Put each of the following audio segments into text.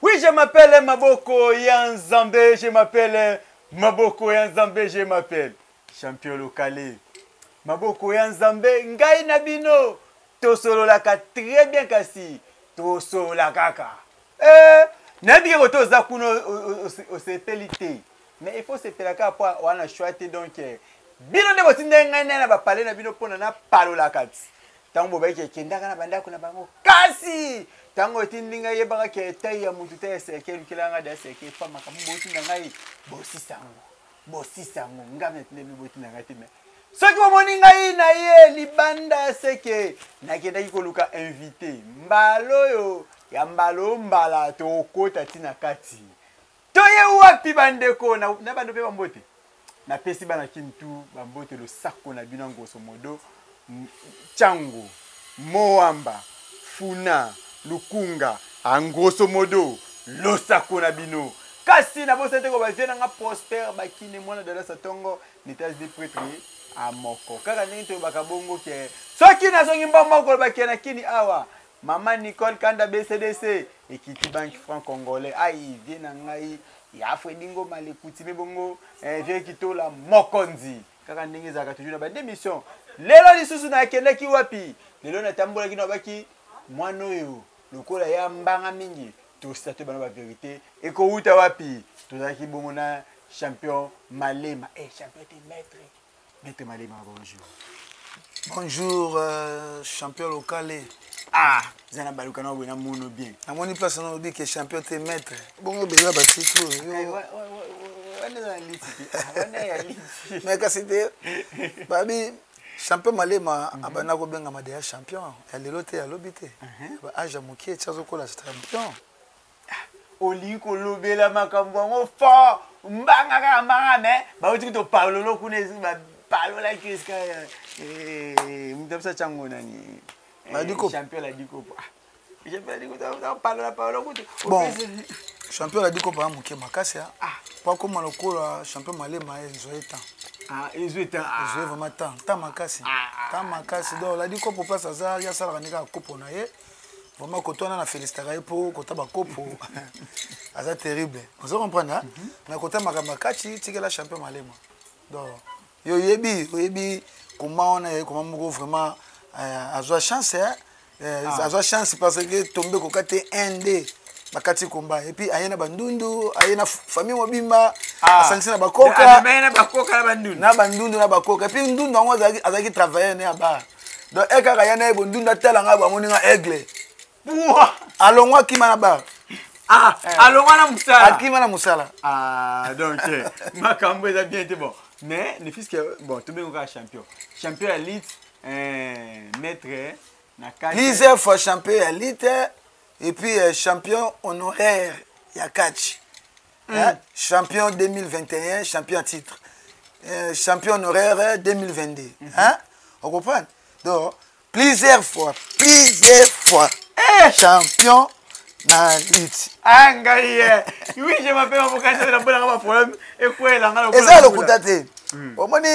Oui, je m'appelle Maboko Yanzambe, je m'appelle Maboko Yanzambe, je m'appelle champion local. Maboko Yanzambe, ngai nabino, tosolo laka très bien kasi, tosolo la kaka. Nabi ko toza kuno au sepelité. Mais il faut se faire la pour wana choité donc bino de botinda ngai na ba parler na bino pona na palo la kati. Tango bobaki kendaka na bandako na bango kasi. Tango tindinga yebaka ke tay ya mutu tay seke lukilanga da seke fama ka botinda ngai bosisango ngame tinde mi botinda ngai time. Soki bomoni ngai na ye libanda seke nakendaki koluka invité mbalo yo ya mbalo mbala to kota tina kati. Toye wapi bandeko na bando pe bambote. Na pesi bana kintu bambote lo sako na bino ngoso modo chango moamba funa lukunga angoso modo lo sako na bino. Kasi na bosete ko bavena nga Prosper bakine mwana de la satongo nitas de prêtre a moko. Kaka nito bakabongo ke soki na songi mbamoko bakena kini awa. Maman Nicole Kanda BCDC Equity Bank franc congolais ai vient ngai ya fwedingo malekuti bongo vient kitola mokonzi kaka ndenge zaka toujours na ba démission lelo lisusu na kendaki wapi lelo na tambola kino baki mwana oyo lokola ya mbanga mingi to statue bana ba vérité et ko uta wapi to zaki bongo na champion Malema champion te maître Malema bonjour. Bonjour, champion local. Zana baluka na bwana muno bien. Na moni place na obi ke champion te maître. Bongo beza ba titre. Wana ya liti. Mais kasi te babi champion Malema abana ko benga madea champion. Ya lelo te ya lobité. Ba aja mukie tchazo kola champion. Oliko lobela makambo ngo fort. Mbanga ka mbanga me. Ba uti to parlo lo kunezi ba parlo la kiska mtapsa chango nani. Champion la dikopo. Champion la dikopo parlo kutu. Bon. Champion la dikopo a mukie makasi a. Pas comme lokola champion Malema ezoeta. Ezoeta. Ezoe vraiment tant makasi. Tant makasi donc la dikopo place ça ya sala kanika kopo na ye. Vraiment kotona na félicitarai po kota ba kopo. Aza terrible. Vous comprenez hein? Mais kota makamakachi tikela champion Malema. Donc yo yebi comment on est comment moko vraiment a joué chance a joué chance parce que tomber ko kate ND bakati combat et puis ayena bandundu ayena famille mobimba asansi na bakoka na bakoka na bandundu na bakoka et puis ndundu ngo azaki travailler na ba donc ekaka yana ebondundu atalanga ba moninga aigle alongwa kima na ba alongwa na musala akima na musala donc makambo eza bien te bon mais le fils que bon tout bien ko champion elite maître na plusieurs fois champion elite et puis champion honoraire ya catch champion 2021 champion titre champion honoraire 2022 hein on comprend donc plusieurs fois champion na lutte oui je m'appelle Mokasa na bona ba problème et quoi la ngalo eza lokuta te omoni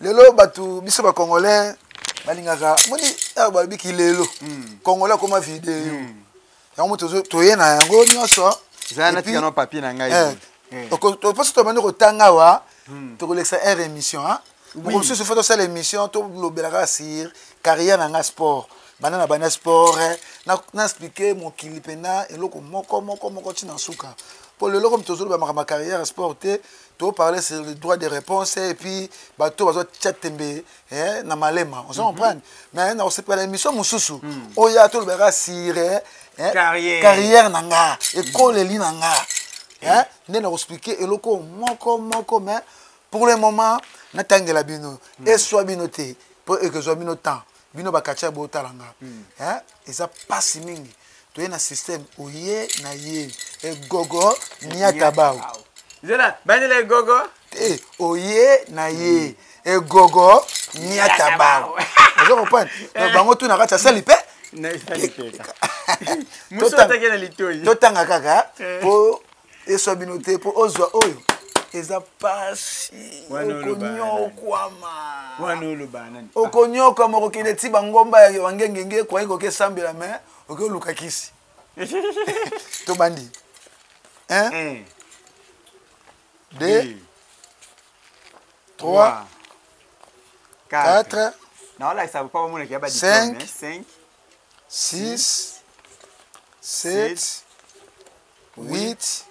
lelo batu biso ba congolais balingaka moni ba biki lelo congolais comme vidéo ya moto toye na yango nyonso zana tikano papier na ngai to passe to bando kotanga wa to kolexa émission hein pour ce fait ça l'émission to lobelaka sur carrière na sport bana bana sport na expliquer mon kilipena eloko moko tina suka pour le comme toujours ma carrière sportive to parler sur le droit de réponse et puis bato bazo chatembe na Malema on se comprend mais na c'est pas l'émission mususu oya to lobera sur carrière nanga école li nanga ndena expliquer eloko moko mais pour le moment na tangela bino et soit binoté pour que soit bino temps bino bakacha botalanga eza pasi mingi toye na système oye na ye e gogo niata bao zela bandele gogo oye na ye e gogo niata bao vous comprenez bango tu na kata salipe na salipe musota kena litoi totanga kaka po eso binote po ozwa oyo eza pasi okonyoka moko kende ti bangomba ya wangengenge kwa iko ke sambela me okoluka kisi to bandi 1, 2, 3, 4, non, là, ça ne veut pas qu'il y a 5, 5, 6, 7, 8,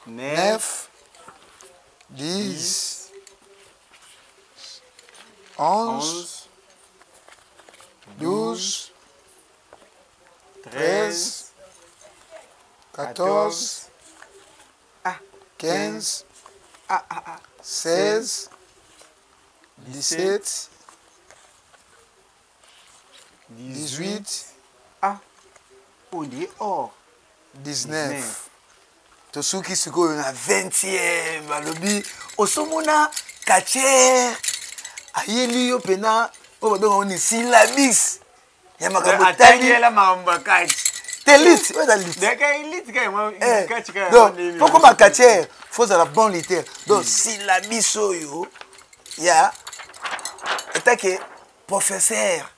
9, 10, 11, 12, 13, 14, 15, 16, 17, 18, on dit or 19. Tosuki sikoyo na 20e balobi osomona Katcher ayeli yo pena o badonga oni syllabis ya makambo tali la mamba kachi telit ouais dalit deka elite kai mo kachi kai donc pourquoi ma Katcher faut la bonne litère donc syllabis oyo ya etake professeur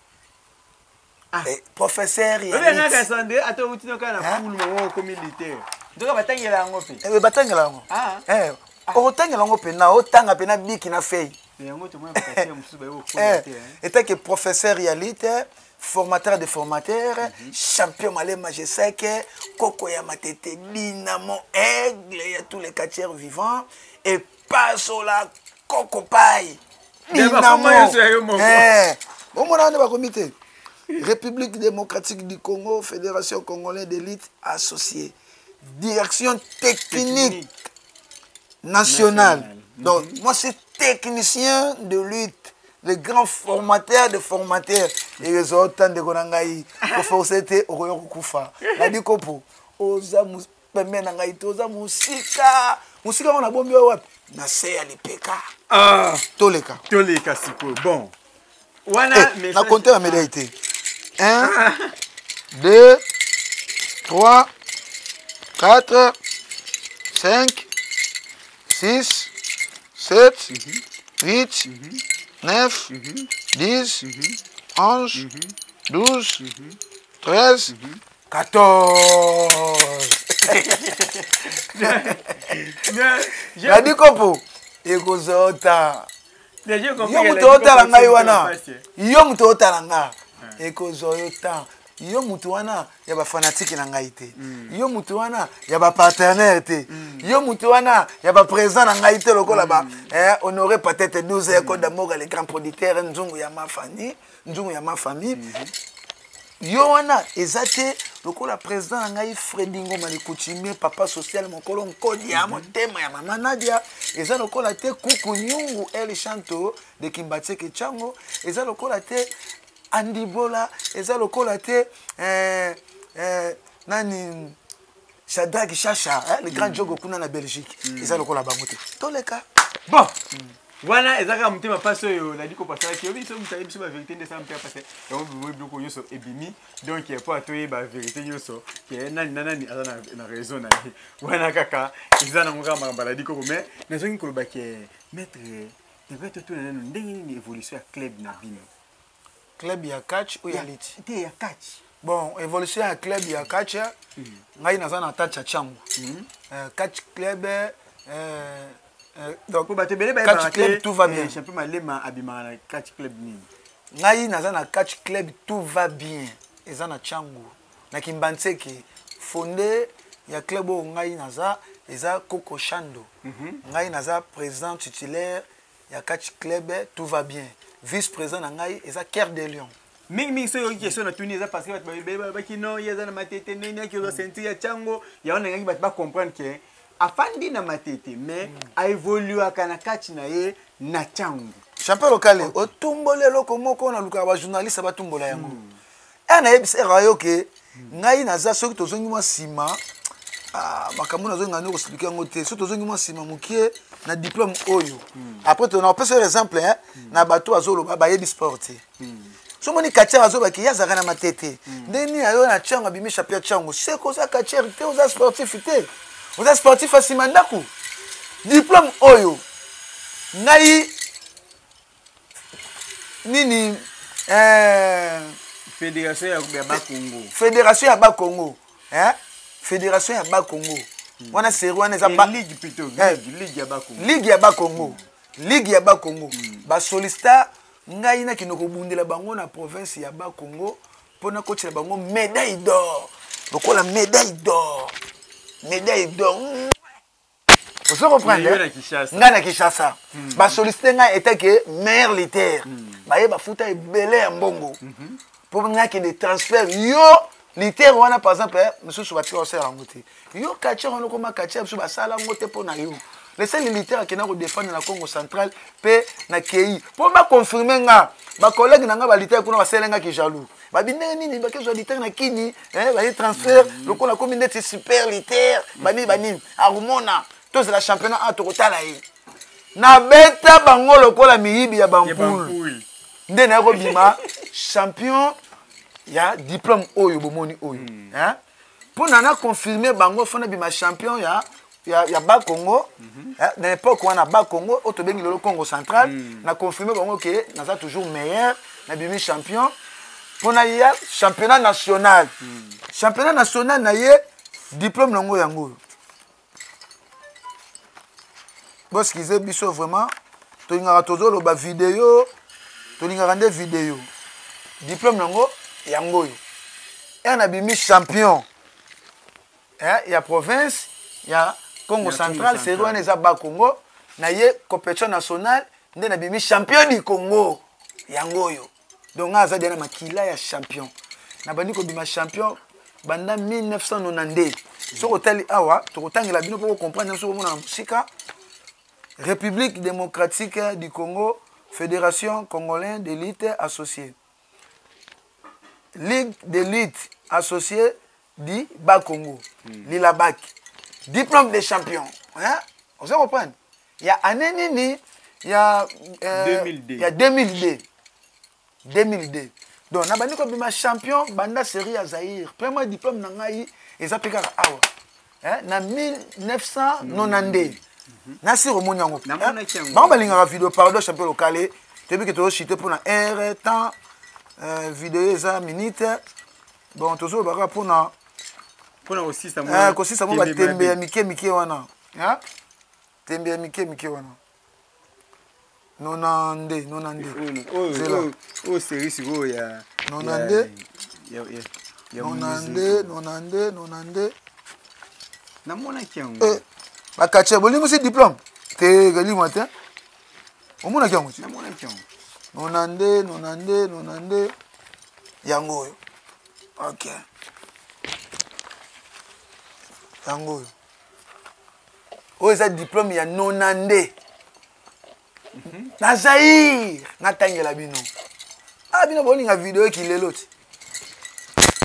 professeur ya obe na ka sande ato utino kana cool mo ko militaire donc batangela ngo pe batangela ngo otangela ngo pe na otanga pe na biki na fei etake professeur ya lite formateur de formateur champion malema jeseke koko ya matete dinamo aigle ya tous les Katchers vivants et pasola koko pai dinamo omona ne ba comité République démocratique du Congo, Fédération congolaise d'élite associée, direction technique nationale. Donc, moi, c'est technicien de lutte, le grand formateur de formateurs. Et les autres de Gonangaï, pour forcer au Royaume Koufa. La dit Kopo, Oza Pemenangaï, Oza Musika. Musika, on a bon mieux, na se ya lipeka. Toleka. Toleka, c'est bon. Wana, mais na compter la médaille. 1, 2, 3, 4, 5, 6, 7, 8, 9, 10, 11, 12, 13, 14. J'ai dit Kopo. Ekozota. Yo mutu otala ngai wana. Yo mutu otala nga. Ekozoyota. Yo mutu wana ya ba fanatique na ngai te. Yo mutu wana ya ba partenaire te. Yo mutu wana ya ba présent na ngai te lokola ba honoré peut-être 12 ans d'amour les grands producteurs nzungu ya ma famille, nzungu ya ma famille. Yo wana ezate lokola président na ngai Fredingo Malikuchimie papa social mokolo nkodi ya motema ya mama Nadia eza lokola te kuku nyungu El Chanto de Kimbatseke Chango eza lokola te Andibola eza lokola te nani Shadrach Chacha le grand jogo kuna na Belgique eza lokola bango te toleka bon wana ezaka mutema paso yo la diko pasala ki obi so mutaye biso ba vérité ndesa mpya passer et on veut beaucoup yoso ebimi donc il faut atoyer ba vérité yoso que nani azana na raison na wana kaka ezana ngoka makamba la diko mais nazongi koloba ke maître ndeko to na ndenge ni évolution ya club na bino club ya catch ou ya lit te ya catch bon évolution ya club ya catch ngai nazana tacha changu catch club donc pour battre catch club tout va bien champion malema abima na catch club nini ngai naza na catch club tout va bien eza na changu na Kimbanseke fondé ya club o ngai naza eza Koko Shando ngai naza président titulaire ya catch club tout va bien vice président na ngai eza Cœur de Lion mingi so yo question na tuni eza parce que ba kino yeza na matete nini ki zo sentir ya chango ya ona ngai ba comprendre que afandi na matete mais a évolué akana catch na ye na changu champion local otumbole loko moko na luka ba journaliste ba tumbola yango na ebisa rayo ke ngai naza soki tozongi mwa sima makambo nazongi ngani ko expliquer ngo te soki tozongi mwa sima mukie na diplôme oyo après on a pris un exemple na bato azoloba ba yebi sport so moni Katcher azoba ki yazaka na matete ndeni ayo na changu abimi champion changu seko za Katcher te oza sportif te oza sportif asimandako diplôme oyo ngai nini fédération ya ba Congo fédération ya ba Congo fédération ya ba Congo wana série wana eza ligue plutôt ligue ya ba Congo ligue ya ba Congo ligue ya ba Congo ba solista ngai na kino kobundela bango na province ya ba Congo pona kotela bango médaille d'or lokola médaille d'or vous comprenez nga na Kinshasa ba soliste nga était que meilleur lutteur ba yeba futa ebele ya mbongo pour nga que des transferts yo lutteur wana par exemple monsieur Soubatika osera ngote yo catcher on koma catcher biso basala ngote pona yo les seuls militaires qui n'ont défendre la Congo centrale pe na KI pour ba confirmer nga ba collègue nga ba lutteur kuna baselenga ki jaloux ba bindenge nini ba kezo lutteur na kini ba yi transfert lokola comme ndeti super lutteur bani arumona tous la championnat a tokotala yi na beta bango lokola miyibi ya bampul nde na ko bima champion ya diplôme oyo bomoni oyo hein pour nana confirmer bango fona bima champion ya ba Congo na époque wana ba Congo auto bengi le Congo central na confirmer bango que naza toujours meilleur na bimi champion pour na ya championnat national na ye diplôme nango yango parce qu'ils aient biso vraiment tolingaka tozolo ba vidéo tolingaka nde vidéo diplôme nango yango yo na bimi champion ya province ya Congo central c'est loin les ba Congo na ye compétition nationale nde na bimi champion du Congo yango yo donc aza dena makila ya champion na bandi ko bima champion banda 1992 soko tali awa tokotangela bino pour comprendre soko mona musika République démocratique du Congo, Fédération congolaise d'élite associée. Ligue d'élite associée du Bas-Congo, l'Ilabac. Diplôme de champion. Hein? Vous comprenez? Il y a année nini, il y a 2002. Donc, on a un champion, banda série à Zaïre. Premier diplôme nangai, ils appellent awa. Hein? En 1992. Nasi romoni yango bango balingaka vidéo pardon champion local toyebi ke tozochite mpona aire temps vidéo eza minute bon tozolobaka mpona kosisa mo batembe ya mike wana tembe ya mike wana nonande oyo série sikoyo ya nonande namonaki yango bakache bolingo si diplôme te galimo te omona kyango ti nonande yango oyo ok yango oyo oyo eza diplôme ya nonande na Zaïre natangela bino bino bolinga video ekilelo ti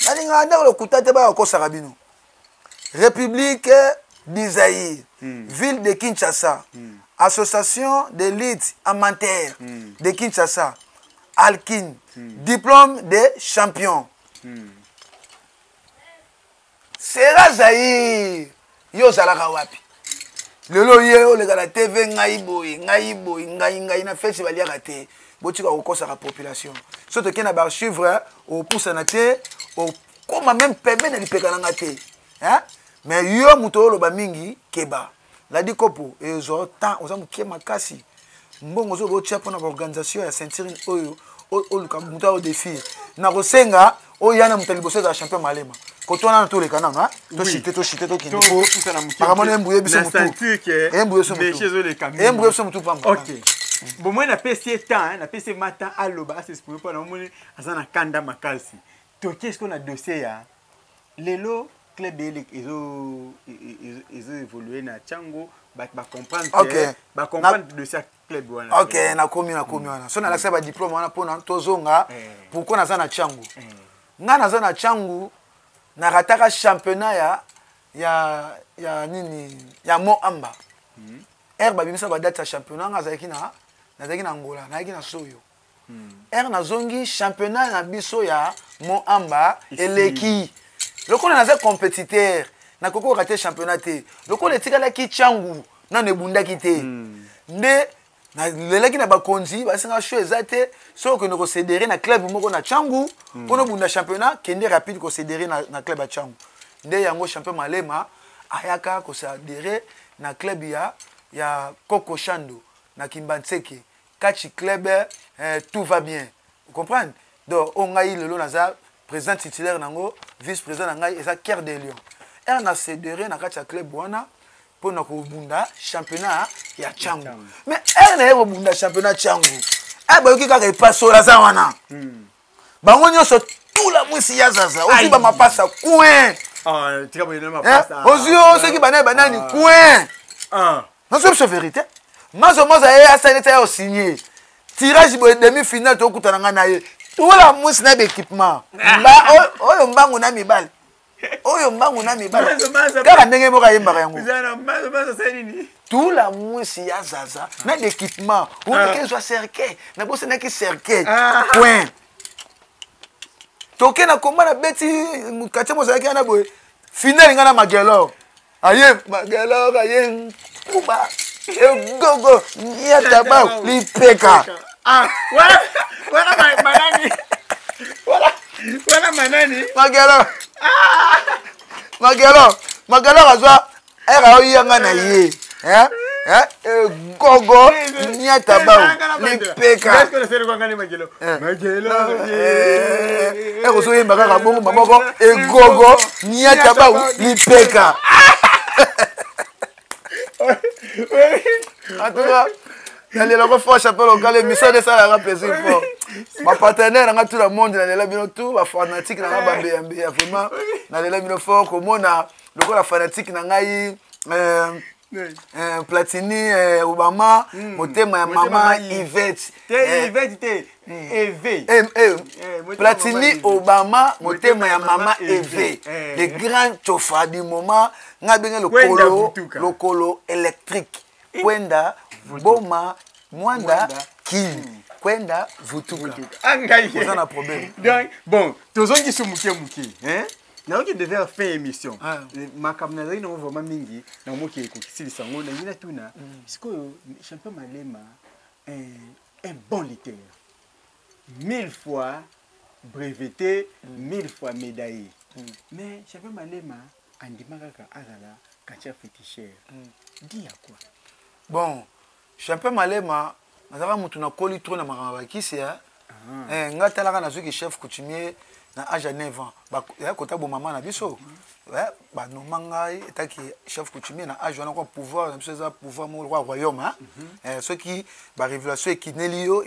nalingaka ndeko lokuta te bakosaka bino République du Zaïre, ville de Kinshasa, association d'élite amateur de Kinshasa, Alkin, diplôme de champion. Sera Zaïre, yo zalaka wapi. Lelo ye olega la TV ngai boy na festival ya raté. Botika okosa la population. Soto kena ba suivre au pousse na te, au comme même permet de lipeka na ngate. Hein? Mais yo muto lo ba mingi keba la di kopo ezo temps oza mukie makasi mbongo zo bo tia pona ba organisation ya ceinture oyo oluka muto au défi na kosenga oyo yana mutali boso za champion malema kotona na to le kana na to chite to kindi po paramone embuye biso mutu embuye biso mutu pamba OK bon moi na PC temps na PC matin aloba c'est pour pas na moni azana kanda makasi to qu'est-ce qu'on a dossier ya lelo club ils ont évolué na Tchango ba comprendre ba comprendre de ce club wana OK na komi wana so na la ba diplôme wana pona tozonga pourquoi na za na Tchango nga na za na Tchango na rataka championnat ya nini ya Moamba ba bimisa ba date ya championnat nga zaki na Angola na na Soyo na zongi championnat na biso ya Moamba eleki lokola naza compétiteur na koko raté championnat te lokola etikala ki Tchangu na nebundaki te nde na lelaki na bakonzi basinga show ezate so que nous cédérer na club moko na Tchangu pour no bunda championnat kende rapide ko cédérer na club ya Tchangu nde yango champion malema ayaka kosadere na club ya Coco Chando na Kimbanseke Kachi club tout va bien vous comprenez donc on a eu le naza président titulaire nango vice-président nangai eza Cœur de Lion na cédéré na kacha club wana pour na kobunda championnat ya Tchangu mais na kobunda championnat Tchangu bayoki kaka epasola za wana bango nyonso tout la mwisi ya zaza ozi ba mapasa coin tika boyena mapasa ozi soki banani coin non c'est vérité mazo asaneta ya signé tirage boy demi-finale to kutana nga na ye tout la mwisi na équipement oyo mbangu na mibale kaka ndenge moko ayembaka yango tout la mwisi ya zaza na d'équipement oyo soit cerqué na bosse na ki cerqué point toke na komba na beti mukate mozalaki na boye finale ngana magelo aye kuba gogo ya taba lipeka wala manani magelo azwa era oyanga na ye gogo nyata ba lipeka so yemba kaka bongo maboko gogo nyata ba lipeka atuka nalela ko fort chapelle au gale mission de ça la plaisir fort ma partenaire nga tout le monde nalela bino tout ba fanatique na ba mbembe vraiment nalela bino fort komona lokola fanatique na ngai Platini Obama motema ya mama Yvette Platini Obama motema ya mama Eve le grand chauffeur du moment nga benga le colo électrique kwenda boma mwanda kin kwenda vutuka angai on a problème donc bon tozongi sumuke hein na oki devait faire émission makamna zai no vraiment mingi na moki ko kisilisa ngona ngina tuna siko champion Malema un bon lutteur 1000 fois breveté 1000 fois médaillé mais champion Malema andimaka ka azala kacha féticheur dis à quoi bon champion Malema nazaka mutu na koli trop na makamba kisi ya ngata la kana zuki chef coutumier na âge 9 ans ya kota bo mama na biso ba no mangai etaki chef coutumier na âge wana ko pouvoir na biso za pouvoir mo royaume ceux qui ba révélation ekinelio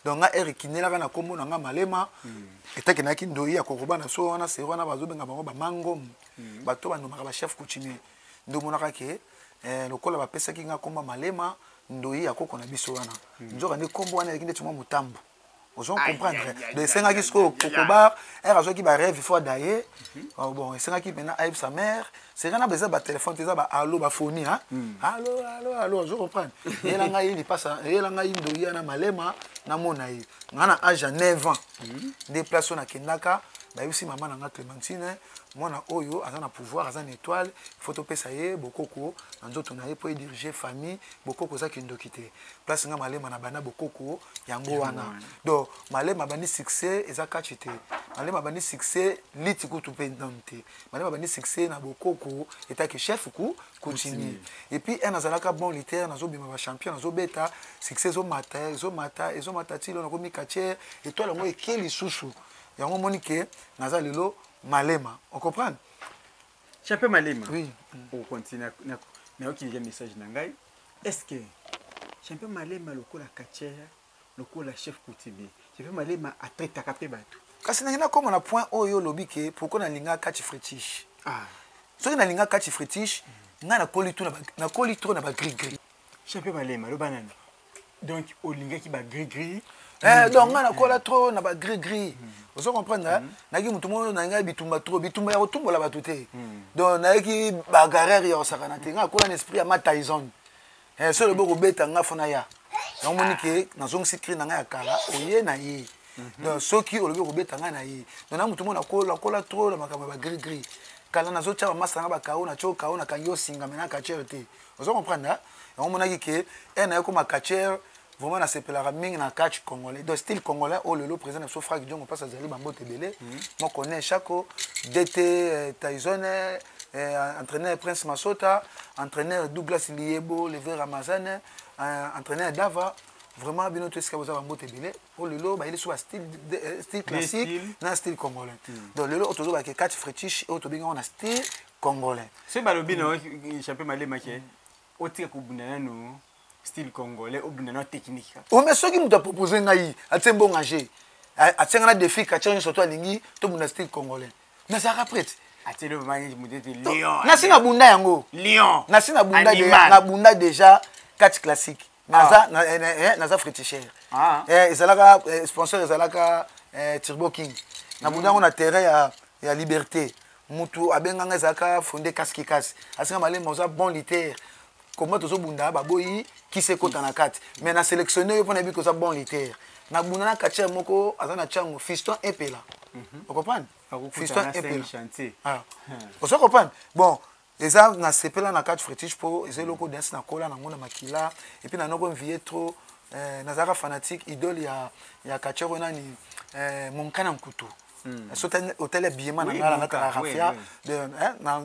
donc nga ekinela kana kombo na nga Malema etaki na kindoi ya kokoba na so wana se wana bazobenga bango ba mango bato ba no maka ba chef coutumier ndo monaka ke lokola ba pesa ki nga komba Malema ndoi ya koko na biso wana njoka ne kombo wana ekinde tuma mutambo Vous comprendre. De 5 qui sont au Cocobar, elle a qui va rêver fois d'ailleurs. Bon, 5 qui maintenant aide sa mère. C'est rien à besoin de téléphone, tu as allô, ba phonie, hein. Allô, je comprends. Et là, il passe, et là, il doit y a Malema, na monaï. On a âge 9 ans. Déplacé na Kendaka, bah aussi maman na Clémentine. Moi na oyo azana pouvoir azana étoile photo pesaye bokoko nzoto na ye pour diriger famille bokoko za kindo kité place nga Malema na bana bokoko yango wana donc Malema bani succès eza kachite Malema bani succès liti kutu pendante Malema bani succès na bokoko etaki chef ku continue et puis un azalaka bon lutteur nazo bima ba champion nazo beta succès zo mata tilo na komi kache étoile ngo ekeli susu yango monike naza lelo Malema, on comprend? Champion Malema. Oui. On continue na okili message nangai. Est-ce que champion Malema lokola kachera, lokola chef coutumier. Champion Malema a traité kapé bato. Kasi na comme on a point oyo lobi ke pourquoi na linga kachi fétiche. Soki na linga kachi fétiche, nga na koli to na ba gris. Champion Malema lo banana. Donc o linga ki ba gris. Donc on a quoi trop na ba gris vous comprenez na ki mutu mo na nga bitumba trop bitumba ya kotumba la batute donc na ki bagarre ya osakana te nga ko na esprit ya Tyson so le boko beta nga fona ya na monike na zong sikri na nga ya kala oye na ye donc soki o le boko beta nga na ye donc na mutu mo na kola trop na makamba ba gris kala na zo cha masa nga ba kao na cho kao na kangi osinga mena ka cherte vous comprenez na monaki ke na ko makacher vraiment na sepelaka mingi na catch congolais donc style congolais oh le président de Sofra Gidjon on passe à Zali Bambo Tebele moi connais chaque DT Tyson entraîneur Prince Masota, entraîneur Douglas Liebo, Levé Ramazane, entraîneur Dava. Vraiment, bien tout ce que vous avez monté belé. Pour le lot, il est soit style classique, non style congolais. Donc le lot, autour de 4 fétiches, autour de on a style congolais. C'est pas le bien, champion malé maqué. Au tir pour nous style congolais, au bien technique. Oh mais ce qui nous a proposé naï, à tiens bon âgé, à tiens un défi, à tiens surtout à lingi, tout mon style congolais. Mais ça rapprête. À tiens le manier de Lyon. Nasi na bunda yango. Lyon. Nasi na bunda déjà 4 classiques. Naza féticheur. Ezalaka sponsor ezalaka Turbo King. Na bunda on a terrain ya liberté. Mutu abenganga ezalaka fondé casque casse. Asinga malé moza bon litaire. Comment tozo bunda baboyi qui se kota na 4. Mais na sélectionner pour na bi ko ça bon litaire. Na bunda na katia moko azana chango fiston epela. Vous comprenez? Fiston epela. Ah. Vous comprenez? Bon, les gens na sepela na 4 fétiche pour les locaux dance na kola na ngona makila et puis na noko envier trop nazara fanatique idole ya kachero nani monkana mkutu. Sotel hôtel biema na ngala na rafia de na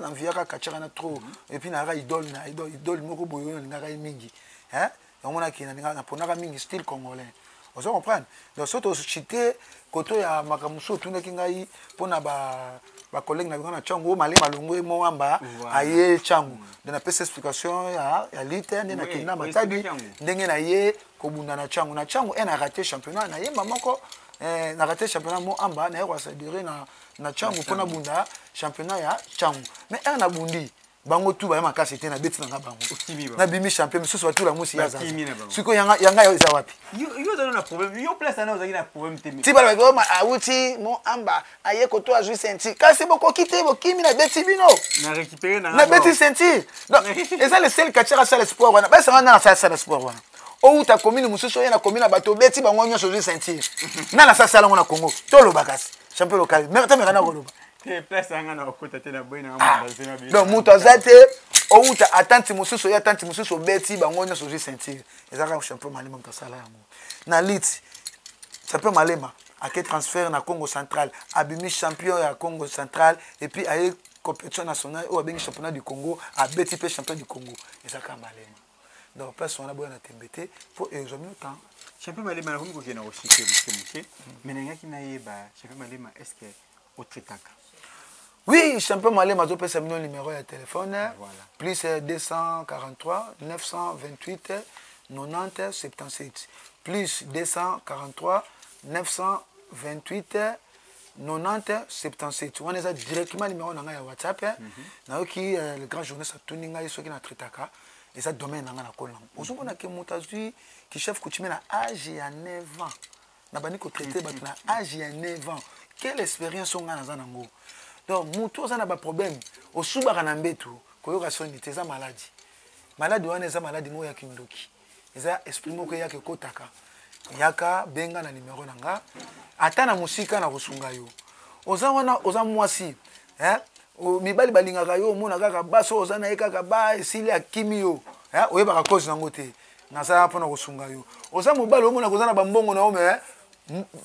envier kachera na trop et puis na idole moko boyo na ngaka mingi hein ngona kina na ponaka mingi style congolais. Vous comprenez? Donc surtout chité koto ya makamuso tunaki ngai pona ba collègue na bingana chango mali malongo mo amba aye chango de na pesa explication ya lite na kina matadi ndenge na ye ko bunda na chango na raté championnat na ye mamoko na raté championnat mo amba na yo s'adhérer na chango pona bunda championnat ya chango mais na bundi bango tu ba makasi te na beti na bango na bimi champion mususu watu la musi yaza siko yanga yo za wapi yo na problème yo place na ozaki na problème te ti ba ba awuti mo amba aye ko to azu senti kasi boko kite bo kimi na beti bino na récupérer na beti senti donc et ça le seul kachira ça le sport wana ba ça na ça le sport wana o uta commune mususu yana commune bato beti bango nyonso azu senti na ça ça na Congo to lo bakasi champion local mais ta mekana ko lo donc mutazate outa attente mususu ya attente mususu beti bango nyoso ji sentir ezaka champion malema mtasala yango na lit champion malema ake transfert na Congo central abimi champion ya Congo central et puis aye compétition nationale ou abengi championnat du Congo a beti pe champion du Congo ezaka malema donc personne na boya na tembete pour examiner temps champion malema na ko kena oshike muke menengaki na yeba champion malema est-ce que otretaka. Oui, champion Malema a payé mon numéro de téléphone. Voilà. Plus 243 928 90 77. Plus 243 928 90 77. On a directement le numéro de WhatsApp. Qui le grand journaliste a tourné sur qui na tritaka et ça domaine na kolang. Ozo na ke mutazu qui chef coutumier na âge ya 9 ans. Na bani ko traiter ba na âge ya 9 ans. Quelle expérience on a dans nango. Donc, mutu ça n'a pas de problème. Au soubara na mbetu, koyoka soni teza maladie. Maladie wana eza maladie mo ya kindoki. Eza exprime ko yake kotaka. Yaka benga na numéro nanga. Ata na musika na kosunga yo. Oza wana oza mwasi, o mibali balinga yo mona kaka baso oza na ekaka ba esili akimi yo. Oyeba ka cause nango te. Na za pona kosunga yo. Oza mobali omona kozana bambongo na ome,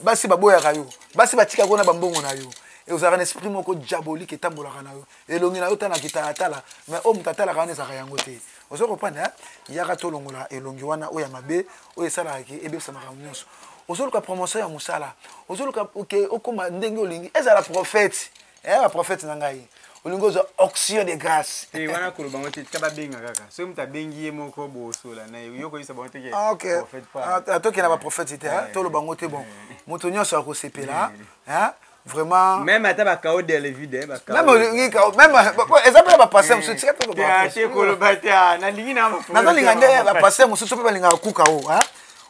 basi baboya ka yo. Basi batika kona bambongo na yo. Et vous avez un esprit moko diabolique et tambolaka na yo elongi na yo tana kitala mais o mutatala kana za kayangote vous comprenez il y a ka longola elongi wana o ya mabe o esala ki ebesa makamnyonso ozoluka promotion ya musala ozoluka okay okoma ndenge olingi ezala prophète la prophète na ngai olingo zo auction de grâce et wana ko bango te kaba benga kaka so muta bengi ye moko bo sola na yo ko isa bango te ke prophète pas atoki na ba prophète te to lo bango te bon moto nyonso akosepela vraiment même à ta kao de l'évide même exemple ba passer monsieur tika to ba ko lo batia na lingi na na linga nde ba passer monsieur so pe linga kuka o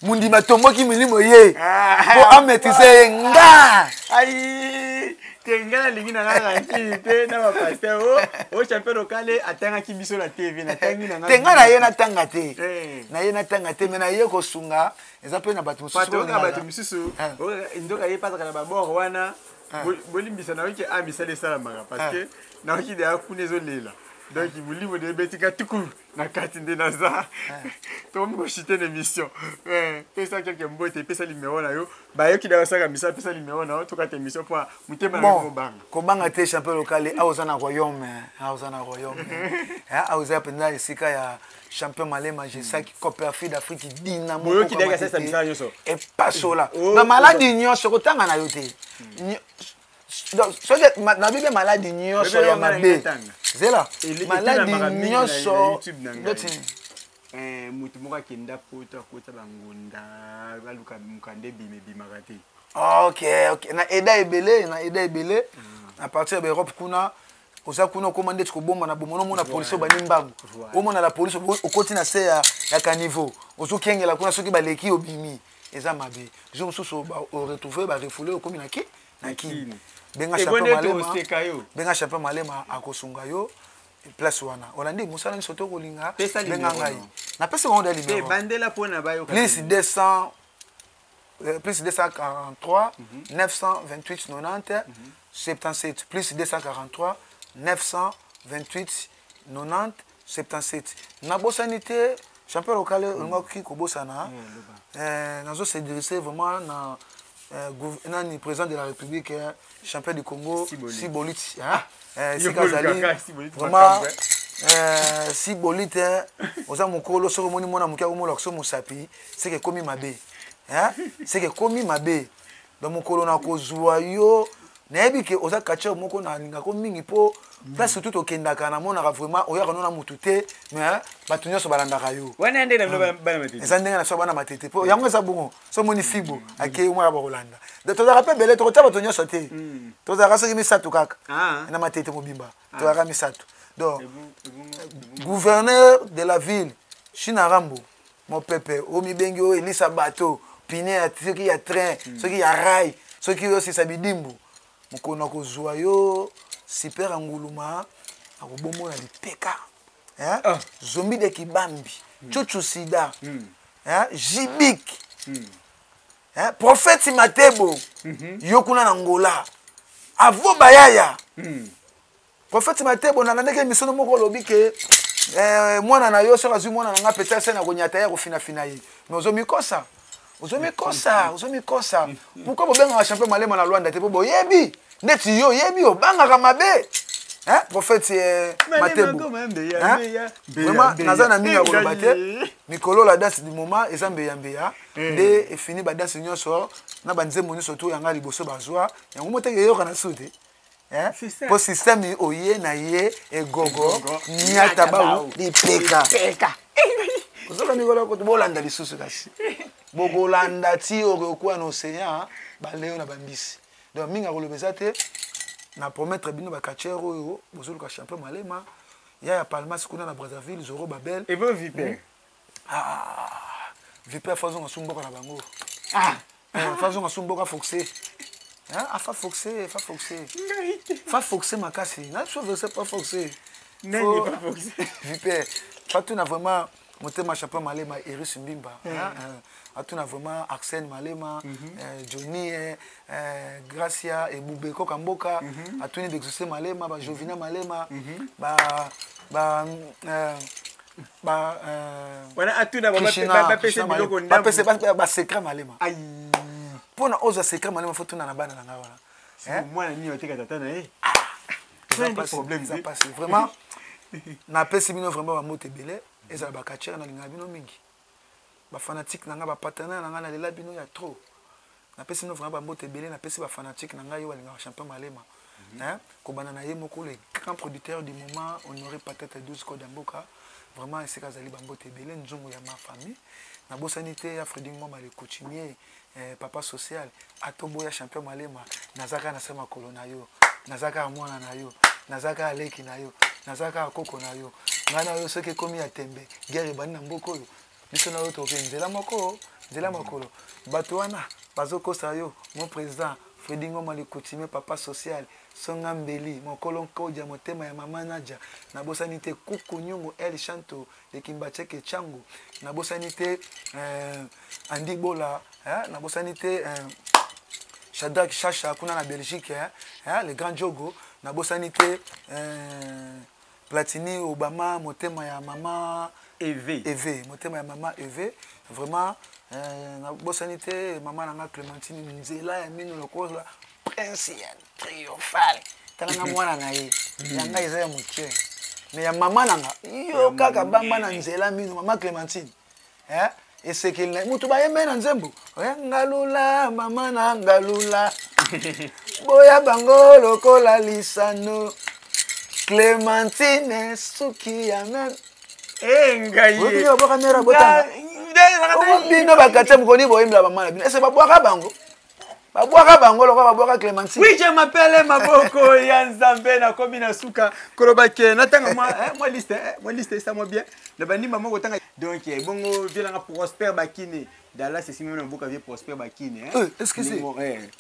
mundi matomboki milimo ye po ametise nga ai tengana lingi na nga te na ba passer o champion local atanga ki biso la TV na tangi na nga tengana ye na tanga te na ye na tanga te mais na ye ko sunga exemple na batu mususu pato ka batu mususu ndoka ye pata kana ba bord wana bolimbisa na wiki amisa le sala manga parce que na wiki de akunezo lela Donc molimo de betika tuku na kati nde naza. To mo chiter l'émission. Pesa quelques mbote pesa numéro na yo. Ba yo ki da saka misa pesa numéro na yo to kata émission pour mutema na ko banga. Ko banga te champion local aozana royaume. Aozana royaume. Aoza penda esika ya champion Malema j'ai ça qui coopère d'Afrique Dynamo. Moyo ki daga ça misa nyoso. Et pas cela. Na maladie nyonso kotanga na yo te. Donc so na bibe maladie nyonso ya mabe. Zela. Maladie nyonso. Mutu moko akenda kota bangonda baluka mukande bima kate. Ok. Na eda ebele. À partir de l'Europe kuna oza kuna commandé ko bomba na bomono mona police bani mbangu. O mona la police o koti na se ya caniveau. Ozo kengela kuna soki baleki obimi. Eza mabe. Je me souso o retrouver ba refoulé o komi na ki na ki. Benga champion Malema akosunga yo. Place wana olandi musala ni soto kolinga benga ngai na pesa ngo de libérer bandela pona bayo plus 243 928 90 77 plus 243 928 90 77 na bosanité champion local on qui ko bosana nazo se dresser vraiment na ni président de la République champion du Congo Sibolite vraiment si bolite oza mokolo soko moni mona mukia omola ko musapi c'est que komi mabe c'est que komi mabe donc mokolo na kozwa yo nayebi ke oza kacha moko na linga ko mingi po place tout okendaka na mona vraiment oyaka nona mutu te mais batu nyonso balandaka yo wana ndenge na bana matete eza ndenge na so bana matete po yango eza bongo so moni fibo ake mwa ba kolanda de tozaka pe bele tokota batu nyonso te tozaka soki misato kaka na matete mobimba tozaka misato donc gouverneur de la ville Chinarambo mon pepe o mibengi o Elisa bateau pine ya soki ya train soki ya rail soki yo si sabidimbu mokona kozwa yo super anguluma akobomo na lipeka zombi de kibambi chuchu sida jibik prophète Matebo yo kuna na Angola avo bayaya prophète Matebo na ndeke misono moko lobi ke mwana na yo so azwi mwana na nga peut-être c'est na konyata ya kofina fina yi mais ozomikosa pourquoi bobenga champion Malema na Luanda te po boyebi neti yo yebi obanga mabe prophète Matebo vraiment naza na minga koloba te mikolo la danse du moment eza mbeya nde efini ba danse nyonso na banzembo nyonso to yanga liboso bazwa yango moteke yoka na sute po système oye na ye egogo nyata ba lipeka ozoka mikolo ko bolanda lisusu kasi bogolanda ti okwa na océan baleo na bambisi donc minga kolobeza te na promettre bino ba catcher oyo bozoluka champion Malema ya Palmas kuna na Brazzaville Zoro Babel et bon Viper Viper faisons asumboka na bango faisons asumboka foxé fa foxé makasi na chose c'est pas foxé n'est pas foxé Viper Fatou na vraiment motema champion Malema Eris Mbimba atuna vraiment Arsène Malema Johnny Gracia et Boubeko Kamboka atuni d'exaucer Malema ba Jovina Malema wana atuna ba pese biloko ndambo ba pese ba secret Malema pona oza secret Malema faut tuna na bana na ngawala mwana ni oteka tata na c'est pas problème ça passe vraiment na pese bino vraiment ba mote belé ezala ba catcher na linga bino mingi ba fanatique nanga ba partenaire nanga na lela bino ya trop na pesi no vraiment ba mbote belé na pesi ba fanatique nanga yo balinga champion Malema ko bana na ye moko le grand producteur du moment honoré peut-être 12 code mboka vraiment c'est kazali ba mbote belé nzungu ya ma famille na bosanité ya Freding Moma le coutumier papa social atombo ya champion Malema nazaka na sema kolona yo nazaka mwana na yo nazaka aleki na yo nazaka akoko na yo ngana yo soki komi ya tembe guerre bani na mboko yo biso na yo to nzela makolo bato wana bazokosa yo mon président Freding Moma le coutumier papa social songa mbeli mokolo nkoja motema ya mama Nadia na bosanité kuku nyungu El Chanto de Kimbacheke Changu na bosanité Andi Bola na bosanité Shadrach Chacha kuna na Belgique le grand Jogo na bosanité Platini Obama motema ya mama Eve motema ya mama Eve vraiment na bosanité maman nanga Clémentine nzela ya mino lokola prince ya triomphal tanga mwana na ye yanga eza ya moke mais ya mama nanga yo kaka bamba na nzela mino mama Clémentine esekeli na mutu bayembe na nzembo ngalula mama na ngalula boya bango lokola lisano Clémentine suki ya men ngai oyo boka mera botanga bino bakate mukoni boyembla mama na bino ese babwaka bango lokwa babwaka Clémentine oui je m'appelle maboko ya nzambe na komi na suka kolobake natanga moi liste ça moi bien le bandi maman kotanga donc bongo violanga Prosper Bakine Dallas c'est simon mboka vie Prosper Bakine est-ce que c'est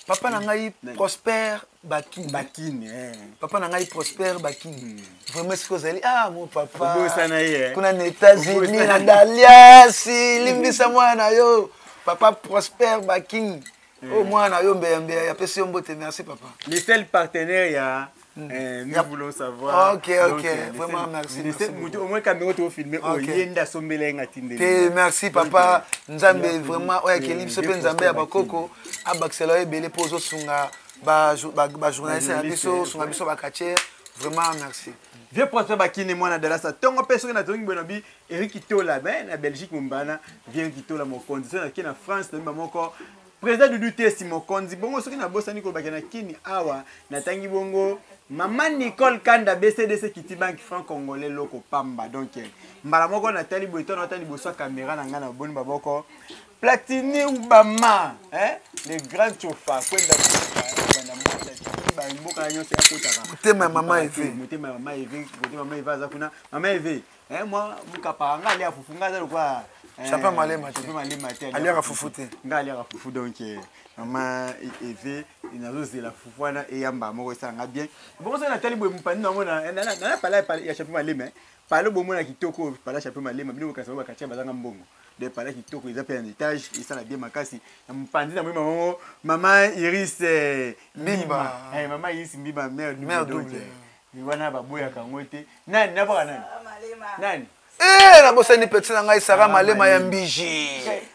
papa na ngai Prosper Bakine papa na ngai Prosper Bakine vraiment ce que vous allez mon papa kuna na États-Unis na Dallas limbisa mwana yo papa Prosper Bakine oh mwana yo mbembe ya pesi mbote merci papa les seuls partenaires nous voulons savoir. Ok. Vraiment, merci. Au moins, caméra, tu vas filmer. Merci, papa. Nzambe, vraiment. Ouais, qui livre ce peu Nzambe à Bakoko. À Baxeloe, Bele Pozo, Sunga, journaliste, Abisso, Sunga Bisso, Bakache. Vraiment, merci. Vieux Prosper Bakine, moi, dans la salle. Tant que personne n'a trouvé Bonabi, Eric Kitola, la Belgique, Mumbana, vient Kitola, mon condition, qui est en France, maman encore. Président de l'UTS Mokonzi bongo soki na bosa Nicole bakana kini awa natangi bongo maman Nicole Kanda BCDC Kiti Bank franc congolais loko pamba donc mbala moko na tali boito na tali boso caméra na ngana boni baboko Platini Obama les grands chauffeurs kwenda bana mota ba mboka nyo se akotaka mutema mama Eve mutema mama Eve za kuna mama Eve moi mukapa ngali afufunga za kwa Chapa malema te. Aliaka fufu te. Nga aliaka fufu donc maman Eve inazozela fufu wana eyamba moko esanga bien. Bon ça na tali boye mpani na mona na pala ya chapa malema. Palo bomo na kitoko pala chapa malema bino kasa ba katia bazanga mbongo. De pala kitoko ils appellent un étage et ça na bien makasi. Mpandi na maman Iris Mbimba. Maman Iris Mbimba mère double. Wana baboya kangote. Nani na baka nani? Nani? Na bosani petit na ngai Sarah Malema ya mbiji.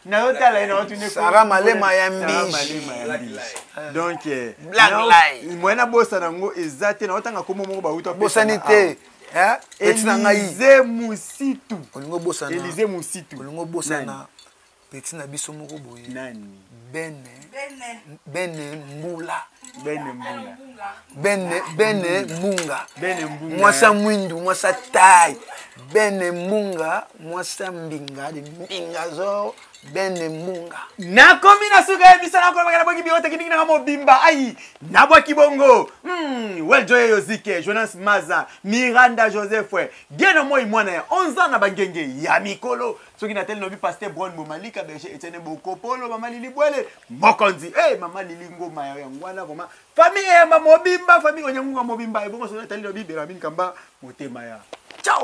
Na otala ina otune Sarah Malema ya mbiji. Donc black lie. Moi bossa nango ezate na otanga komo moko ba uta bosani te. Petit na ngai Elize Musitu. Olingo bosana. Elize Musitu. Olingo bosana. Petit na biso moko boye. Nani? Bene Mbula. Bene Munga. Mwasa mwindu, mwasa tai. Bene Munga, mwasa mbinga, mbinga zo. Bene Munga. Nakomi na suka ya bisa nakolo bakana boki biyote kiniki na kamo bimba. Ayi, nabwa kibongo. Weljoye Yozike, Jonas Maza, Miranda Joseph. Geno mo imwana ya 11 ans na bangenge ya mikolo. Soki na tel nobi pasteur Brown Momalika berger Etienne Bokopolo mama Lili Bwele Mokonzi mama Lili Ngoma ya ngwana vraiment famille ya Mobimba famille onyangu Mobimba ebongo so na tel nobi Beramin Kamba motema ya ciao.